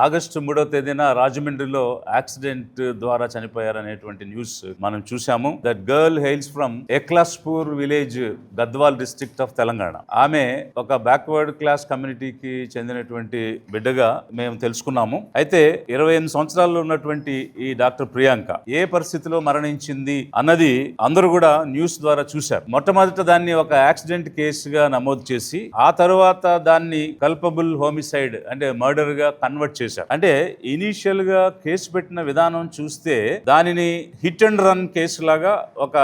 August 3వ తేదీన రాజమండ్రిలో యాక్సిడెంట్ ద్వారా చనిపోయారనేటువంటి న్యూస్ మనం చూసాము. That girl hails from Eklaspur village, Gadwal district of Telangana. ఆమె ఒక బ్యాక్వర్డ్ క్లాస్ కమ్యూనిటీకి చెందినటువంటి బిడ్డగా మేము తెలుసుకున్నాము. అయితే 28 సంవత్సరాల్లో ఉన్నటువంటి ఈ డాక్టర్ ప్రియాంక ఏ పరిస్థితిలో మరణించింది అన్నది అందరూ కూడా న్యూస్ ద్వారా చూశారు. మొట్టమొదట దాన్ని ఒక యాక్సిడెంట్ కేసుగా నమోదు చేసి ఆ తర్వాత దాన్ని కల్పబుల్ హోమిసైడ్ అంటే మర్డర్ గా కన్వర్ట్ చేశారు. అంటే ఇనీషియల్ గా కేసు పెట్టిన విధానం చూస్తే దానిని హిట్ అండ్ రన్ కేసు లాగా ఒక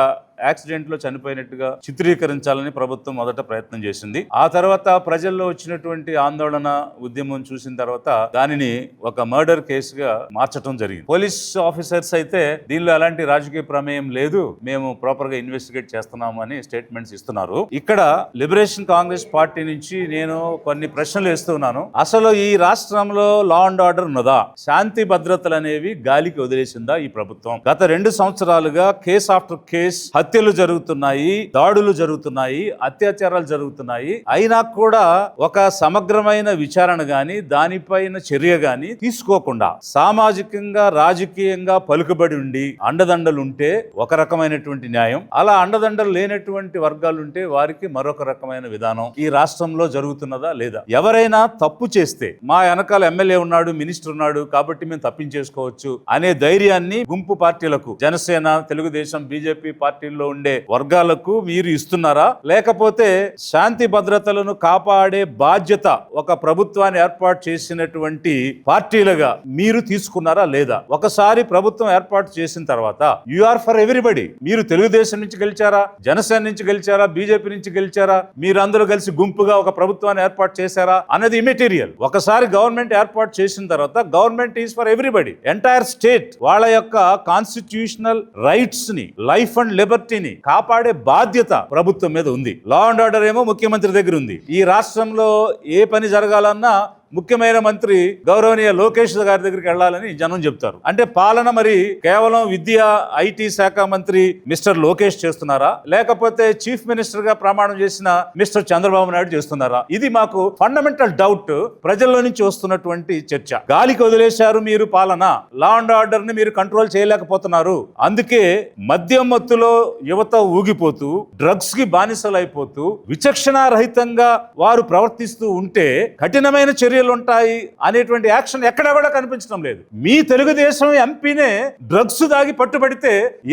యాక్సిడెంట్ లో చనిపోయినట్టుగా చిత్రీకరించాలని ప్రభుత్వం మొదట ప్రయత్నం చేసింది. ఆ తర్వాత ప్రజల్లో వచ్చినటువంటి ఆందోళన ఉద్యమం చూసిన తర్వాత దానిని ఒక మర్డర్ కేసుగా మార్చడం జరిగింది. పోలీస్ ఆఫీసర్స్ అయితే దీనిలో ఎలాంటి రాజకీయ ప్రమేయం లేదు, మేము ప్రాపర్ గా ఇన్వెస్టిగేట్ చేస్తున్నాము అని స్టేట్మెంట్స్ ఇస్తున్నారు. ఇక్కడ లిబరేషన్ కాంగ్రెస్ పార్టీ నుంచి నేను కొన్ని ప్రశ్నలు వేస్తున్నాను. అసలు ఈ రాష్ట్రంలో లా అండ్ ఆర్డర్ ఉన్నదా? శాంతి భద్రతలు అనేవి గాలికి వదిలేసిందా ఈ ప్రభుత్వం? గత 2 సంవత్సరాలుగా కేస్ ఆఫ్టర్ కేస్ హత్యలు జరుగుతున్నాయి, దాడులు జరుగుతున్నాయి, అత్యాచారాలు జరుగుతున్నాయి. అయినా కూడా ఒక సమగ్రమైన విచారణ గాని దానిపైన చర్య గాని తీసుకోకుండా సామాజికంగా రాజకీయంగా పలుకుబడి ఉండి అండదండలు ఉంటే ఒక రకమైనటువంటి న్యాయం, అలా అండదండలు లేనటువంటి వర్గాలు ఉంటే వారికి మరొక రకమైన విధానం ఈ రాష్ట్రంలో జరుగుతున్నదా లేదా? ఎవరైనా తప్పు చేస్తే మా వెనకాల ఎమ్మెల్యే ఉన్నాడు, మినిస్టర్ ఉన్నాడు కాబట్టి మేము తప్పించేసుకోవచ్చు అనే ధైర్యాన్ని గుంపు పార్టీలకు, జనసేన, తెలుగుదేశం, బీజేపీ పార్టీల్లో ఉండే వర్గాలకు మీరు ఇస్తున్నారా? లేకపోతే శాంతి భద్రతలను కాపాడే బాధ్యత ఒక ప్రభుత్వాన్ని ఏర్పాటు చేసినటువంటి పార్టీలుగా మీరు తీసుకున్నారా లేదా? ఒకసారి ప్రభుత్వం ఏర్పాటు చేసిన తర్వాత యు ఆర్ ఫర్ ఎవ్రీబడి. మీరు తెలుగుదేశం నుంచి గెలిచారా, జనసేన నుంచి గెలిచారా, బీజేపీ నుంచి గెలిచారా, మీరందరూ కలిసి గుంపుగా ఒక ప్రభుత్వాన్ని ఏర్పాటు చేశారా అన్నది ఇమెటీరియల్. ఒకసారి గవర్నమెంట్ ఏర్పాటు చేసిన తర్వాత government is for everybody. Entire state వాళ్ళ యొక్క కాన్స్టిట్యూషనల్ రైట్స్ ని, లైఫ్ అండ్ లిబర్టీని కాపాడే బాధ్యత ప్రభుత్వం మీద ఉంది. లా అండ్ ఆర్డర్ ఏమో ముఖ్యమంత్రి దగ్గర ఉంది. ఈ రాష్ట్రంలో ఏ పని జరగాలన్నా ముఖ్యమైన మంత్రి గౌరవనీయ లోకేష్ గారి దగ్గరికి వెళ్ళాలని జనం చెప్తారు. అంటే పాలన మరి కేవలం విద్యా ఐటీ శాఖ మంత్రి మిస్టర్ లోకేష్ చేస్తున్నారా, లేకపోతే చీఫ్ మినిస్టర్ గా ప్రమాణం చేసిన మిస్టర్ చంద్రబాబు నాయుడు చేస్తున్నారా? ఇది మాకు ఫండమెంటల్ డౌట్. ప్రజల్లో నుంచి వస్తున్నటువంటి చర్చ. గాలికి వదిలేశారు మీరు పాలన, లా అండ్ ఆర్డర్ ని మీరు కంట్రోల్ చేయలేకపోతున్నారు. అందుకే మద్యం మత్తులో యువత ఊగిపోతూ డ్రగ్స్ కి బానిసలైపోతూ విచక్షణారహితంగా వారు ప్రవర్తిస్తూ ఉంటే కఠినమైన చర్యలు ఉంటాయి అనేటువంటి యాక్షన్ ఎక్కడా కూడా కనిపించడం లేదు. మీ తెలుగుదేశం ఎంపీనే డ్రగ్స్ దాగి పట్టుబడితే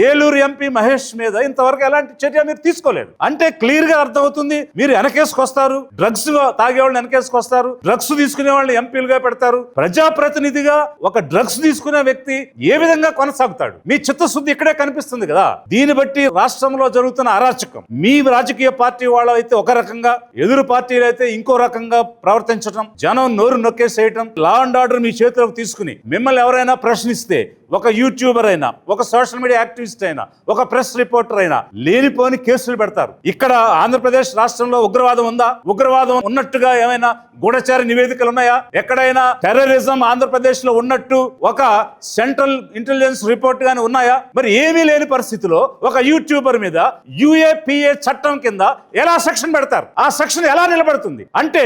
ఏలూరు ఎంపీ మహేష్ మీద ఇంతవరకు ఎలాంటి చర్య మీరు తీసుకోలేదు. అంటే క్లియర్ గా అర్థమవుతుంది మీరు వెనకేసుకొస్తారు, డ్రగ్స్ తాగే వాళ్ళని వెనకేసుకొస్తారు, డ్రగ్స్ తీసుకునే వాళ్ళని ఎంపీలుగా పెడతారు. ప్రజాప్రతినిధిగా ఒక డ్రగ్స్ తీసుకునే వ్యక్తి ఏ విధంగా కొనసాగుతాడు? మీ చిత్తశుద్ధి ఇక్కడే కనిపిస్తుంది కదా. దీన్ని బట్టి రాష్ట్రంలో జరుగుతున్న అరాచకం, మీ రాజకీయ పార్టీ వాళ్ళు అయితే ఒక రకంగా, ఎదురు పార్టీలు అయితే ఇంకో రకంగా ప్రవర్తించడం, జనం నోరు నొక్కేసేయటం. లా అండ్ ఆర్డర్ మీ చేతిలోకి తీసుకుని మిమ్మల్ని ఎవరైనా ప్రశ్నిస్తే, ఒక యూట్యూబర్ అయినా, ఒక సోషల్ మీడియా యాక్టివిస్ట్ అయినా, ఒక ప్రెస్ రిపోర్టర్ అయినా లేనిపోని కేసులు పెడతారు. ఇక్కడ ఆంధ్రప్రదేశ్ రాష్ట్రంలో ఉగ్రవాదం ఉందా? ఉగ్రవాదం ఉన్నట్టుగా ఏమైనా గూఢచారి నివేదికలు ఉన్నాయా? ఎక్కడైనా టెర్రరిజం ఆంధ్రప్రదేశ్ లో ఉన్నట్టు ఒక సెంట్రల్ ఇంటెలిజెన్స్ రిపోర్ట్ గానీ ఉన్నాయా? మరి ఏమీ లేని పరిస్థితిలో ఒక యూట్యూబర్ మీద UAPA చట్టం కింద ఎలా సెక్షన్ పెడతారు? ఆ సెక్షన్ ఎలా నిలబడుతుంది? అంటే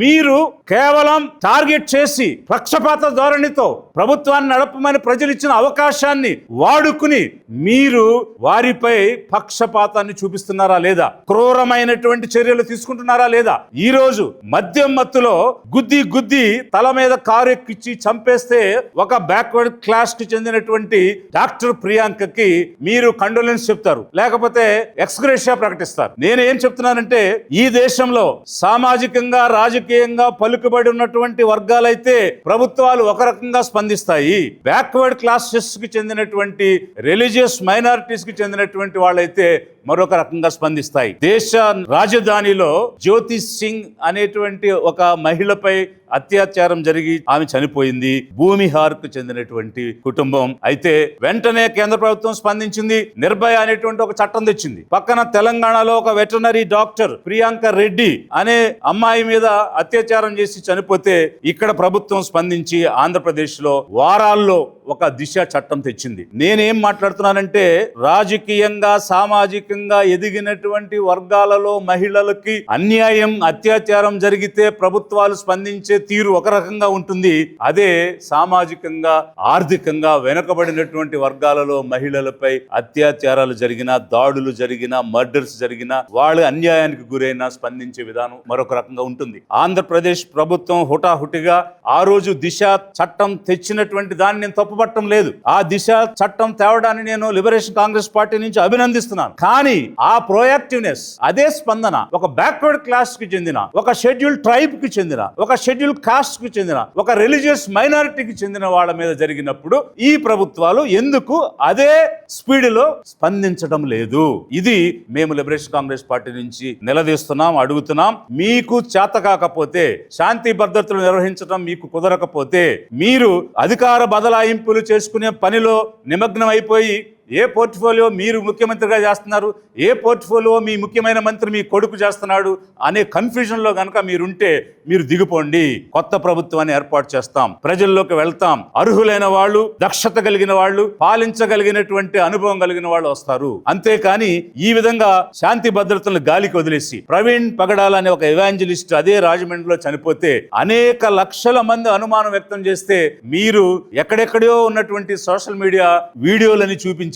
మీరు కేవలం టార్గెట్ చేసి పక్షపాత ధోరణితో ప్రభుత్వాన్ని నడపమని ప్రజలు ఇచ్చిన అవకాశాన్ని వాడుకుని మీరు వారిపై పక్షపాతాన్ని చూపిస్తున్నారా లేదా? క్రూరమైనటువంటి చర్యలు తీసుకుంటున్నారా లేదా? ఈ రోజు మద్యం మత్తులో గుద్ది తల మీద కారు ఎక్కించి చంపేస్తే ఒక బ్యాక్వర్డ్ క్లాస్ కి చెందినటువంటి డాక్టర్ ప్రియాంకకి మీరు కండోలెన్స్ చెప్తారు, లేకపోతే ఎక్స్గ్రేషియా ప్రకటిస్తారు. నేనేం చెప్తున్నానంటే ఈ దేశంలో సామాజికంగా రాజకీయంగా పలుకుబడి ఉన్నటువంటి వర్గాలైతే ప్రభుత్వాలు ఒక రకంగా స్పందిస్తాయి. బ్యాక్వర్డ్ క్లాసెస్ కి చెందినటువంటి రిలీజియస్ మైనారిటీస్ కి చెందినటువంటి వాళ్ళైతే మరొక రకంగా స్పందిస్తాయి. దేశ రాజధానిలో జ్యోతి సింగ్ అనేటువంటి ఒక మహిళపై అత్యాచారం జరిగి ఆమె చనిపోయింది. భూమిహార్ కు చెందినటువంటి కుటుంబం. అయితే వెంటనే కేంద్ర ప్రభుత్వం స్పందించింది, నిర్భయ అనేటువంటి ఒక చట్టం తెచ్చింది. పక్కన తెలంగాణలో ఒక వెటర్నరీ డాక్టర్ ప్రియాంక రెడ్డి అనే అమ్మాయి మీద అత్యాచారం చేసి చనిపోతే ఇక్కడ ప్రభుత్వం స్పందించి ఆంధ్రప్రదేశ్ లో వారాల్లో ఒక దిశ చట్టం తెచ్చింది. నేనేం మాట్లాడుతున్నానంటే రాజకీయంగా సామాజికంగా ఎదిగినటువంటి వర్గాలలో మహిళలకి అన్యాయం అత్యాచారం జరిగితే ప్రభుత్వాలు స్పందించే తీరు ఒక రకంగా ఉంటుంది. అదే సామాజికంగా ఆర్థికంగా వెనుకబడినటువంటి వర్గాలలో మహిళలపై అత్యాచారాలు జరిగిన, దాడులు జరిగిన, మర్డర్స్ జరిగిన, వాళ్ళ అన్యాయానికి గురైన స్పందించే విధానం మరొక రకంగా ఉంటుంది. ఆంధ్రప్రదేశ్ ప్రభుత్వం హుటాహుటిగా ఆ రోజు దిశ చట్టం తెచ్చినటువంటి దాన్ని నేను తప్పుపట్టడం లేదు. ఆ దిశ చట్టం తేవడాన్ని నేను లిబరేషన్ కాంగ్రెస్ పార్టీ నుంచి అభినందిస్తున్నాను. కానీ ఆ ప్రోయాక్టివ్నెస్, అదే స్పందన ఒక బ్యాక్వర్డ్ క్లాస్ కి చెందిన, ఒక షెడ్యూల్ ట్రైబ్ కి చెందిన, ఒక షెడ్యూల్ కాస్ట్ కి చెందిన, ఒక రిలీజియస్ మైనారిటీకి చెందిన వాళ్ళ మీద జరిగినప్పుడు ఈ ప్రభుత్వాలు ఎందుకు అదే స్పీడ్ లో స్పందించడం లేదు? ఇది మేము లిబరేషన్ కాంగ్రెస్ పార్టీ నుంచి నిలదీస్తున్నాం, అడుగుతున్నాం. మీకు చేత కాకపోతే, శాంతి భద్రతలు నిర్వహించడం మీకు కుదరకపోతే, మీరు అధికార బదలాయింపులు చేసుకునే పనిలో నిమగ్నం అయిపోయి ఏ పోర్ట్ఫోలియో మీరు ముఖ్యమంత్రిగా చేస్తున్నారు, ఏ పోర్ట్ఫోలియో మీ ముఖ్యమైన మంత్రి మీ కొడుకు చేస్తున్నాడు అనే కన్ఫ్యూజన్లో కనుక మీరుంటే మీరు దిగిపోండి. కొత్త ప్రభుత్వాన్ని ఏర్పాటు చేస్తాం, ప్రజల్లోకి వెళ్తాం, అర్హులైన వాళ్ళు, దక్షత కలిగిన వాళ్ళు, పాలించగలిగినటువంటి అనుభవం కలిగిన వాళ్ళు వస్తారు. అంతేకాని ఈ విధంగా శాంతి భద్రతలను గాలికి వదిలేసి ప్రవీణ్ పగడాల అనే ఒక ఎవాంజలిస్ట్ అదే రాజమండ్రిలో చనిపోతే అనేక లక్షల మంది అనుమానం వ్యక్తం చేస్తే మీరు ఎక్కడెక్కడో ఉన్నటువంటి సోషల్ మీడియా వీడియోలని చూపించి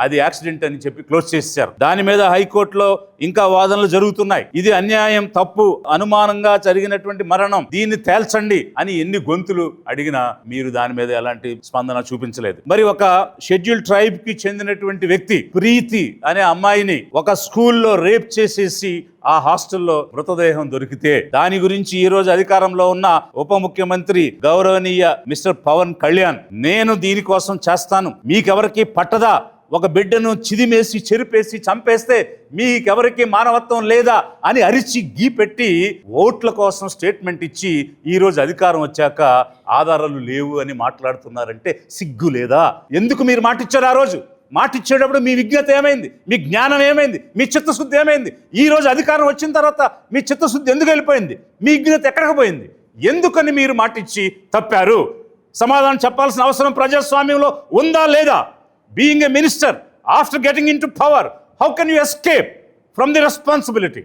అది యాక్సిడెంట్ అని చెప్పి క్లోజ్ చేశారు. దాని మీద హైకోర్టులో ఇంకా వాదనలు జరుగుతున్నాయి. ఇది అన్యాయం, తప్పు, అనుమానంగా జరిగినటువంటి మరణం, దీన్ని తేల్చండి అని ఎన్ని గొంతులు అడిగినా మీరు దాని మీద ఎలాంటి స్పందన చూపించలేదు. మరి ఒక షెడ్యూల్ ట్రైబ్ కి చెందినటువంటి వ్యక్తి ప్రీతి అనే అమ్మాయిని ఒక స్కూల్లో రేప్ చేసేసి ఆ హాస్టల్లో మృతదేహం దొరికితే దాని గురించి ఈ రోజు అధికారంలో ఉన్న ఉప ముఖ్యమంత్రి గౌరవనీయ మిస్టర్ పవన్ కళ్యాణ్, నేను దీనికోసం చేస్తాను, మీకెవరికి పట్టదా, ఒక బిడ్డను చిదిమేసి చెరిపేసి చంపేస్తే మీకెవరికి మానవత్వం లేదా అని అరిచి గీపెట్టి ఓట్ల కోసం స్టేట్మెంట్ ఇచ్చి ఈ రోజు అధికారం వచ్చాక ఆధారాలు లేవు అని మాట్లాడుతున్నారంటే సిగ్గు లేదా? ఎందుకు మీరు మాటిచ్చారు? ఆ రోజు మాటిచ్చేటప్పుడు మీ విజ్ఞత ఏమైంది? మీ జ్ఞానం ఏమైంది? మీ చిత్తశుద్ధి ఏమైంది? ఈ రోజు అధికారం వచ్చిన తర్వాత మీ చిత్తశుద్ధి ఎందుకు వెళ్ళిపోయింది? మీ విజ్ఞత ఎక్కడికి పోయింది? ఎందుకని మీరు మాటిచ్చి తప్పారు? సమాధానం చెప్పాల్సిన అవసరం ప్రజాస్వామ్యంలో ఉందా లేదా? Being a minister after getting in to power, how can you escape from the responsibility?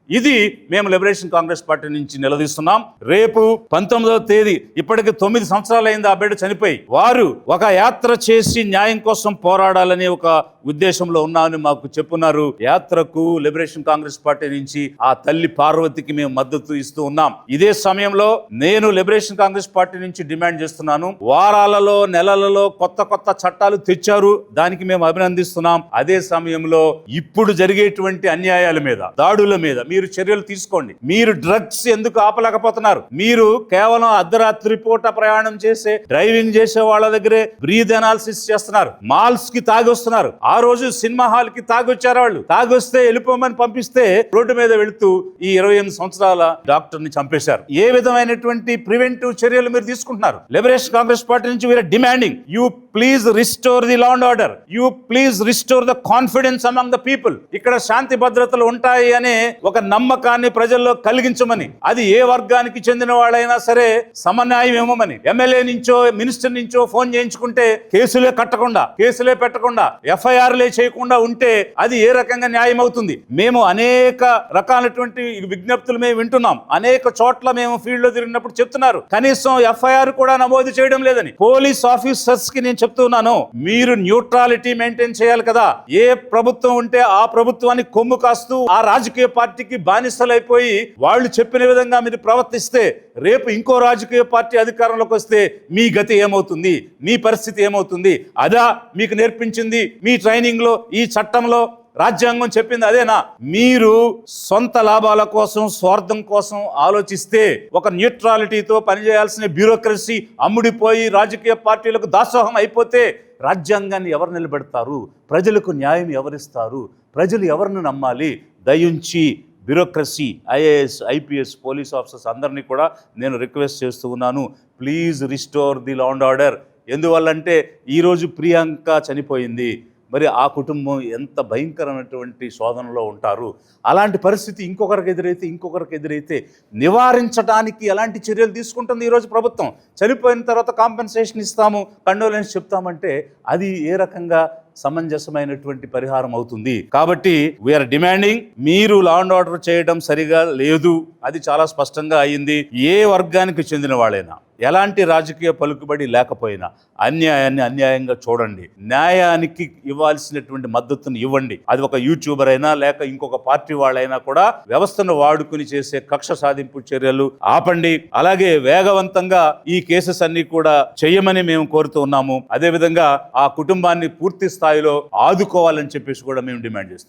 ఇది మేము లిబరేషన్ కాంగ్రెస్ పార్టీ నుంచి నిలదీస్తున్నాం. రేపు 19వ తేదీ, ఇప్పటికి 9 సంవత్సరాలు అయింది ఆ బిడ్డ చనిపోయి. వారు ఒక యాత్ర చేసి న్యాయం కోసం పోరాడాలని ఒక ఉద్దేశంలో ఉన్నామని మాకు చెప్పున్నారు. యాత్రకు లిబరేషన్ కాంగ్రెస్ పార్టీ నుంచి ఆ తల్లి పార్వతికి మేము మద్దతు ఇస్తూ ఉన్నాం. ఇదే సమయంలో నేను లిబరేషన్ కాంగ్రెస్ పార్టీ నుంచి డిమాండ్ చేస్తున్నాను, వారాలలో నెలలలో కొత్త కొత్త చట్టాలు తెచ్చారు, దానికి మేము అభినందిస్తున్నాం. అదే సమయంలో ఇప్పుడు జరిగేటువంటి అన్యాయాల మీద, దాడుల మీద మీరు చర్యలు తీసుకోండి. మీరు డ్రగ్స్ ఎందుకు ఆపలేకపోతున్నారు? మీరు కేవలం అర్ధరాత్రి పూట ప్రయాణం చేసే, డ్రైవింగ్ చేసే వాళ్ళ దగ్గరే బ్రీత్ అనాలిసిస్ చేస్తున్నారు, మాల్స్ కి తాగి వస్తున్నారు. ఆ రోజు సినిమా హాల్ కి తాగొచ్చారు వాళ్ళు, తాగొస్తే వెళ్ళిపోమని పంపిస్తే రోడ్డు మీద వెళుతూ ఈ 28 సంవత్సరాల డాక్టర్ ని చంపేశారు. ఏ విధమైనటువంటి ప్రివెంటివ్ చర్యలు మీరు తీసుకుంటున్నారు? లిబరేషన్ కాంగ్రెస్ పార్టీ నుంచి we are demanding you please restore the law and order, you please restore the confidence among the people. ఇక్కడ శాంతి భద్రతలు ఉంటాయి అనే ఒక నమ్మకాన్ని ప్రజల్లో కలిగించమని, అది ఏ వర్గానికి చెందిన వాళ్ళైనా సరే సమన్యాయం ఇవ్వమని, ఎమ్మెల్యే నుంచో మినిస్టర్ నుంచో ఫోన్ చేయించుకుంటే కేసులే కట్టకుండా, కేసులే పెట్టకుండా, ఎఫ్ఐఆర్లే చేయకుండా ఉంటే అది ఏ రకంగా న్యాయం అవుతుంది? మేము అనేక రకాలైనటువంటి విజ్ఞప్తులు మేము వింటున్నాం. అనేక చోట్ల మేము ఫీల్డ్ లో తిరిగినప్పుడు చెప్తున్నారు, కనీసం ఎఫ్ఐఆర్ కూడా నమోదు చేయడం లేదని. పోలీస్ ఆఫీసర్స్ కి నేను చెప్తున్నాను, మీరు న్యూట్రాలిటీ మెయింటైన్ చేయాలి కదా. ఏ ప్రభుత్వం ఉంటే ఆ ప్రభుత్వాన్ని కొమ్ము కాస్తూ ఆ రాజకీయ పార్టీకి బానిసలైపోయి వాళ్ళు చెప్పిన విధంగా మీరు ప్రవర్తిస్తే రేపు ఇంకో రాజకీయ పార్టీ అధికారంలోకి వస్తే మీ గతి ఏమవుతుంది? మీ పరిస్థితి ఏమవుతుంది? అదా మీకు నేర్పించింది మీ ట్రైనింగ్ లో, ఈ చట్టంలో రాజ్యాంగం చెప్పింది అదేనా? మీరు సొంత లాభాల కోసం, స్వార్థం కోసం ఆలోచిస్తే ఒక న్యూట్రాలిటీతో పనిచేయాల్సిన బ్యూరోక్రసీ అమ్ముడిపోయి రాజకీయ పార్టీలకు దాసోహం అయిపోతే రాజ్యాంగాన్ని ఎవరు నిలబెడతారు? ప్రజలకు న్యాయం ఎవరిస్తారు? ప్రజలు ఎవరిని నమ్మాలి? దయించి bureaucracy, IAS, IPS, police officers అందరినీ కూడా నేను రిక్వెస్ట్ చేస్తూ ఉన్నాను, please restore the law and order. ఎందువల్లంటే ఈరోజు ప్రియాంక చనిపోయింది, మరి ఆ కుటుంబం ఎంత భయంకరమైనటువంటి శోధనలో ఉంటారు. అలాంటి పరిస్థితి ఇంకొకరికి ఎదురైతే నివారించడానికి ఎలాంటి చర్యలు తీసుకుంటుంది ఈరోజు ప్రభుత్వం? చనిపోయిన తర్వాత కాంపెన్సేషన్ ఇస్తాము, కండోలెన్స్ చెప్తామంటే అది ఏ రకంగా సమంజసమైనటువంటి పరిహారం అవుతుంది. కాబట్టి వీఆర్ డిమాండింగ్, మీరు లా అండ్ ఆర్డర్ చేయడం సరిగా లేదు, అది చాలా స్పష్టంగా అయింది. ఏ వర్గానికి చెందిన వాళ్ళైనా, ఎలాంటి రాజకీయ పలుకుబడి లేకపోయినా అన్యాయాన్ని అన్యాయంగా చూడండి, న్యాయానికి ఇవ్వాల్సినటువంటి మద్దతును ఇవ్వండి. అది ఒక యూట్యూబర్ అయినా లేక ఇంకొక పార్టీ వాళ్ళైనా కూడా వ్యవస్థను వాడుకుని చేసే కక్ష సాధింపు చర్యలు ఆపండి. అలాగే వేగవంతంగా ఈ కేసెస్ అన్ని కూడా చేయమని మేము కోరుతూ ఉన్నాము. అదేవిధంగా ఆ కుటుంబాన్ని పూర్తి స్థాయిలో ఆదుకోవాలని చెప్పేసి కూడా మేము డిమాండ్ చేస్తున్నాం.